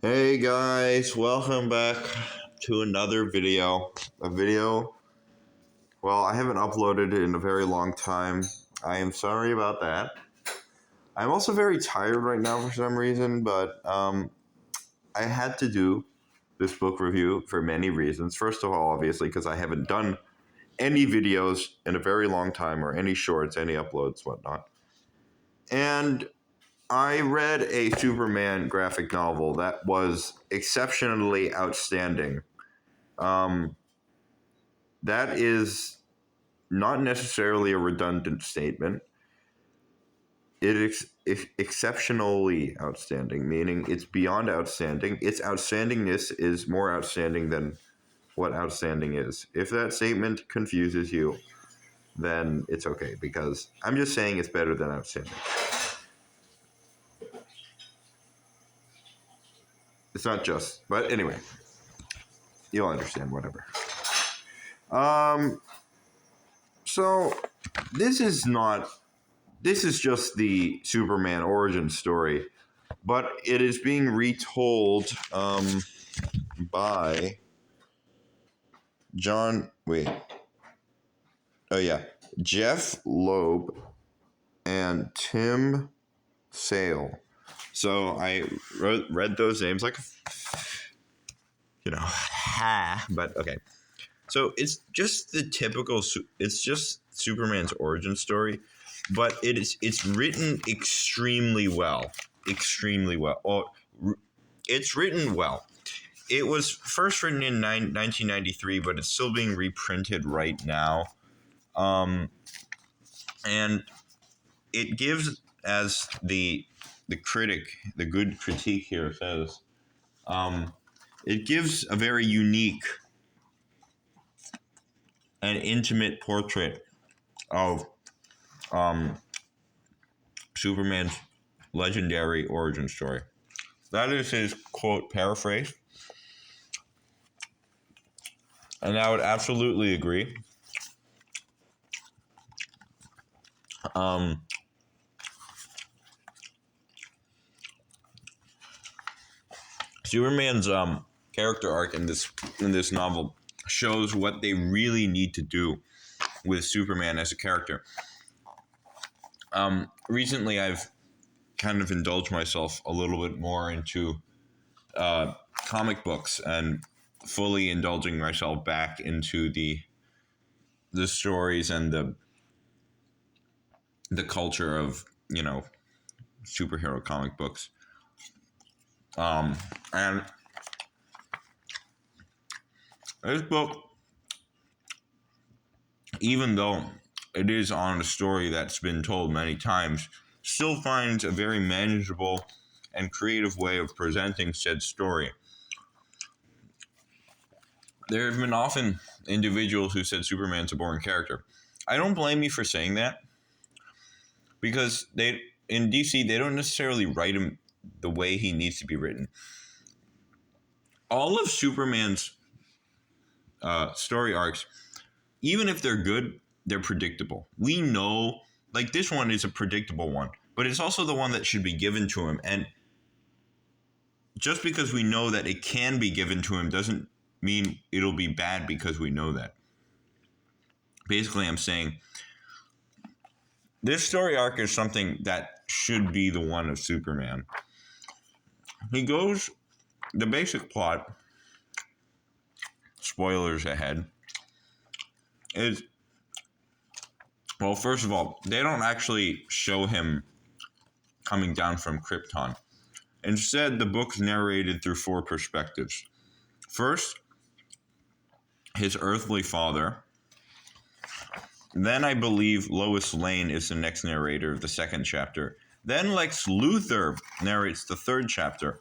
Hey guys, welcome back to another video. Well, I haven't uploaded it in a very long time. I am sorry about that. I'm also very tired right now for some reason, but I had to do this book review for many reasons. First of all, obviously, because I haven't done any videos in a very long time, or any shorts, any uploads, whatnot. And I read a Superman graphic novel that was exceptionally outstanding. Um, that is not necessarily a redundant statement. It is exceptionally outstanding, meaning it's beyond outstanding. Its outstandingness is more outstanding than what outstanding is. If that statement confuses you, then it's okay, because I'm just saying it's better than outstanding. It's not just, but anyway, you'll understand, whatever. So this is just the Superman origin story, but it is being retold by Jeff Loeb and Tim Sale. So I read those names like, but okay. So it's just the typical. It's just Superman's origin story, but it's written extremely well. Extremely well. It's written well. It was first written in 1993, but it's still being reprinted right now. And it gives, as the critic, the good critique here says, it gives a very unique and intimate portrait of Superman's legendary origin story. That is his quote paraphrase. And I would absolutely agree. Superman's character arc in this novel shows what they really need to do with Superman as a character. Recently, I've kind of indulged myself a little bit more into comic books and fully indulging myself back into the stories and the culture of, superhero comic books. And this book, even though it is on a story that's been told many times, still finds a very manageable and creative way of presenting said story. There have been often individuals who said Superman's a boring character. I don't blame you for saying that, because in DC, they don't necessarily write him the way he needs to be written. All of Superman's story arcs, even if they're good, they're predictable. We know, like, this one is a predictable one, but it's also the one that should be given to him. And just because we know that it can be given to him doesn't mean it'll be bad because we know that. Basically, I'm saying this story arc is something that should be the one of Superman. The basic plot, spoilers ahead, is, well, first of all, they don't actually show him coming down from Krypton. Instead, the book's narrated through 4 perspectives. First, his earthly father. Then I believe Lois Lane is the next narrator of the 2nd chapter. Then Lex Luthor narrates the 3rd chapter.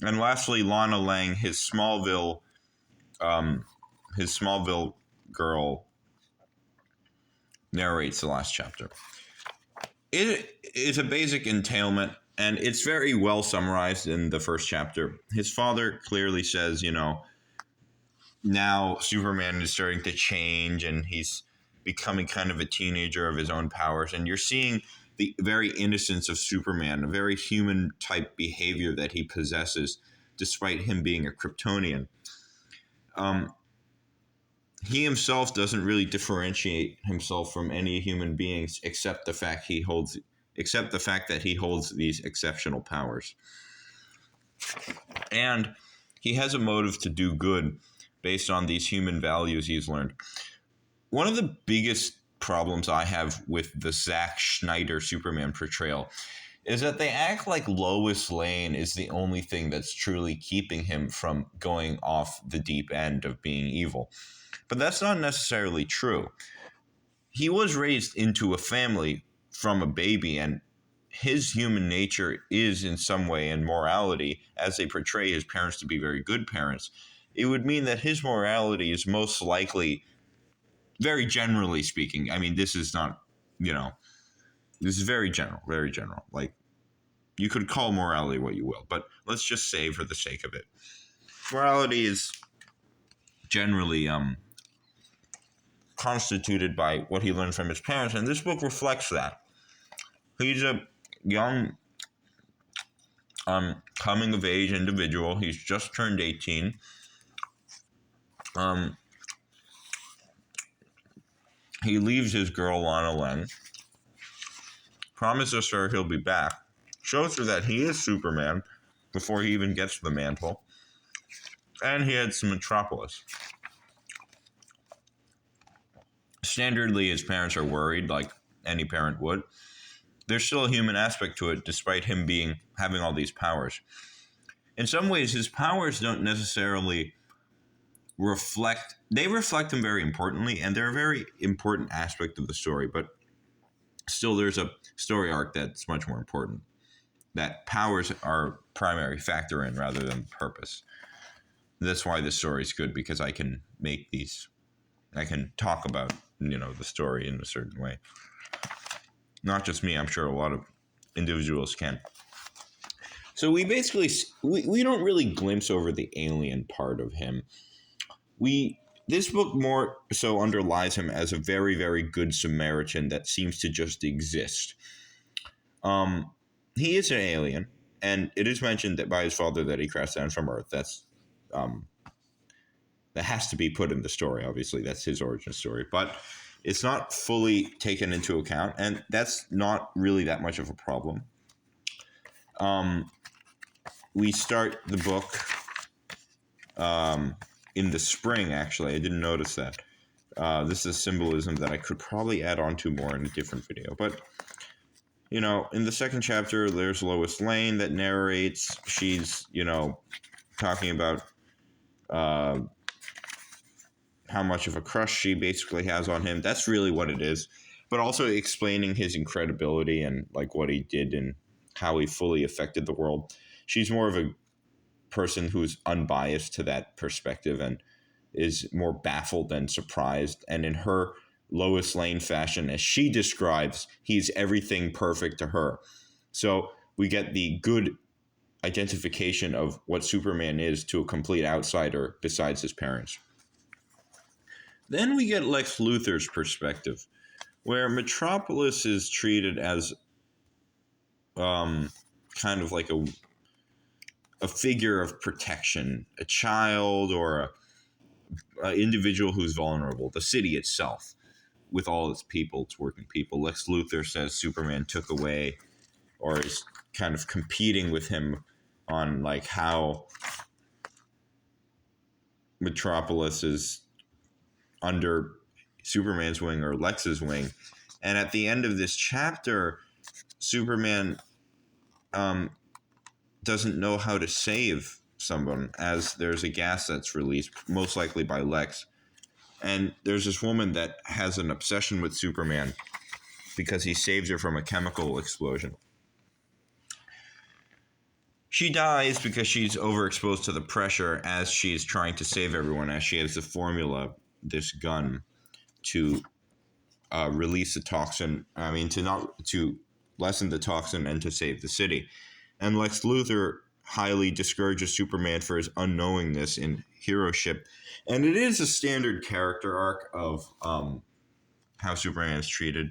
And lastly, Lana Lang, his Smallville girl, narrates the last chapter. It is a basic entailment, and it's very well summarized in the 1st chapter. His father clearly says, now Superman is starting to change, and he's becoming kind of a teenager of his own powers. And you're seeing the very innocence of Superman, a very human type behavior that he possesses, despite him being a Kryptonian. He himself doesn't really differentiate himself from any human beings except the fact that he holds these exceptional powers. And he has a motive to do good based on these human values he's learned. One of the biggest problems I have with the Zack Snyder Superman portrayal is that they act like Lois Lane is the only thing that's truly keeping him from going off the deep end of being evil. But that's not necessarily true. He was raised into a family from a baby, and his human nature is in some way, and morality, as they portray his parents to be very good parents, it would mean that his morality is most likely, very generally speaking, I mean, this is not, this is very general, very general. Like, you could call morality what you will, but let's just say for the sake of it, morality is generally constituted by what he learned from his parents, and this book reflects that. He's a young, coming-of-age individual. He's just turned 18. He leaves his girl, Lana Lang, promises her he'll be back, shows her that he is Superman before he even gets to the mantle, and he heads to Metropolis. Standardly, his parents are worried, like any parent would. There's still a human aspect to it, despite him having all these powers. In some ways, his powers don't necessarily reflect him very importantly, and they're a very important aspect of the story, but still there's a story arc that's much more important. That powers are primary factor in rather than purpose. That's why this story is good, because I can talk about, the story in a certain way. Not just me, I'm sure a lot of individuals can. So we don't really glimpse over the alien part of him. This book more so underlies him as a very, very good Samaritan that seems to just exist. He is an alien, and it is mentioned that by his father that he crashed down from Earth. That has to be put in the story, obviously. That's his origin story. But it's not fully taken into account, and that's not really that much of a problem. We start the book in the spring, actually. I didn't notice that. This is symbolism that I could probably add on to more in a different video. But, in the second chapter, there's Lois Lane that narrates. She's, talking about how much of a crush she basically has on him. That's really what it is. But also explaining his incredibility and like what he did and how he fully affected the world. She's more of a person who's unbiased to that perspective and is more baffled than surprised. And in her Lois Lane fashion, as she describes, he's everything perfect to her. So we get the good identification of what Superman is to a complete outsider besides his parents. Then we get Lex Luthor's perspective, where Metropolis is treated as kind of like a figure of protection, a child or an individual who's vulnerable, the city itself, with all its people, its working people. Lex Luthor says Superman took away, or is kind of competing with him on like how Metropolis is under Superman's wing or Lex's wing. And at the end of this chapter, Superman doesn't know how to save someone, as there's a gas that's released, most likely by Lex. And there's this woman that has an obsession with Superman because he saves her from a chemical explosion. She dies because she's overexposed to the pressure as she's trying to save everyone, as she has the formula, this gun, to release the toxin. To lessen the toxin and to save the city. And Lex Luthor highly discourages Superman for his unknowingness in heroship. And it is a standard character arc of how Superman is treated.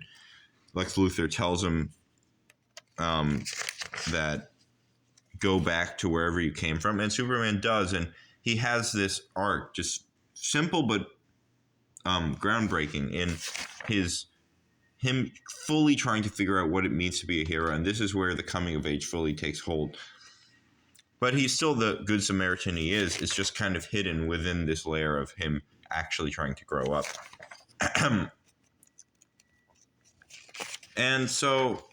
Lex Luthor tells him that go back to wherever you came from, and Superman does, and he has this arc, just simple but groundbreaking in him fully trying to figure out what it means to be a hero, and this is where the coming of age fully takes hold. But he's still the good Samaritan he is. It's just kind of hidden within this layer of him actually trying to grow up. And so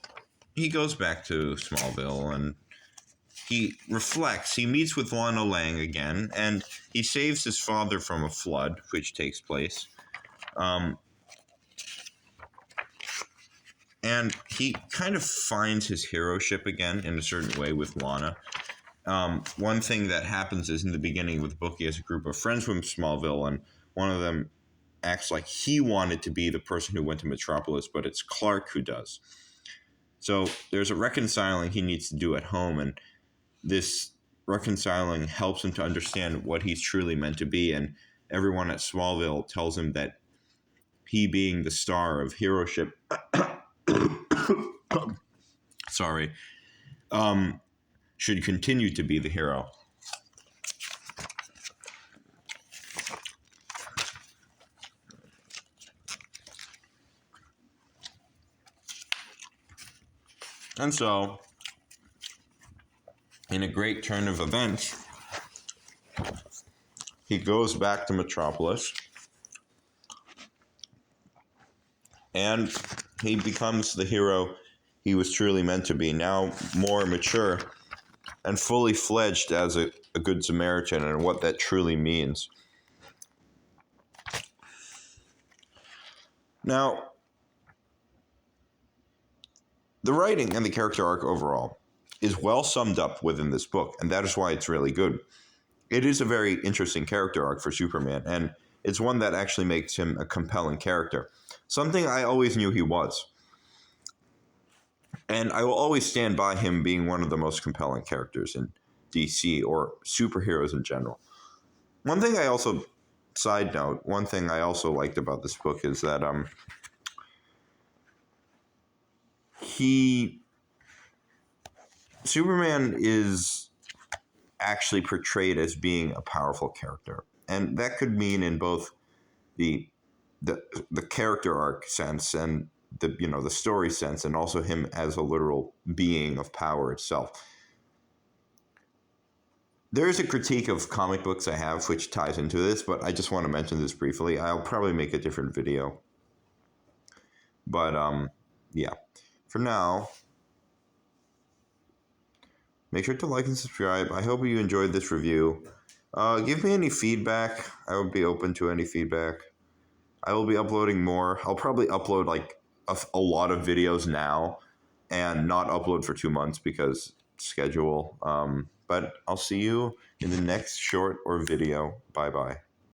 he goes back to Smallville and he reflects. He meets with Lana Lang again, and he saves his father from a flood, which takes place. And he kind of finds his heroship again in a certain way with Lana. One thing that happens is in the beginning with the book, he has a group of friends from Smallville, and one of them acts like he wanted to be the person who went to Metropolis, but it's Clark who does. So there's a reconciling he needs to do at home, and this reconciling helps him to understand what he's truly meant to be, and everyone at Smallville tells him that he being the star of heroship should continue to be the hero. And so, in a great turn of events, he goes back to Metropolis and he becomes the hero he was truly meant to be, now more mature and fully fledged as a good Samaritan and what that truly means. Now, the writing and the character arc overall is well summed up within this book, and that is why it's really good. It is a very interesting character arc for Superman, and it's one that actually makes him a compelling character. Something I always knew he was. And I will always stand by him being one of the most compelling characters in DC or superheroes in general. One thing I also liked about this book is that Superman is actually portrayed as being a powerful character. And that could mean in both the character arc sense and the story sense, and also him as a literal being of power itself. There is a critique of comic books I have which ties into this, but I just want to mention this briefly. I'll probably make a different video. But yeah. For now, make sure to like and subscribe. I hope you enjoyed this review. Give me any feedback. I would be open to any feedback. I will be uploading more. I'll probably upload like a lot of videos now and not upload for 2 months because schedule. But I'll see you in the next short or video. Bye-bye.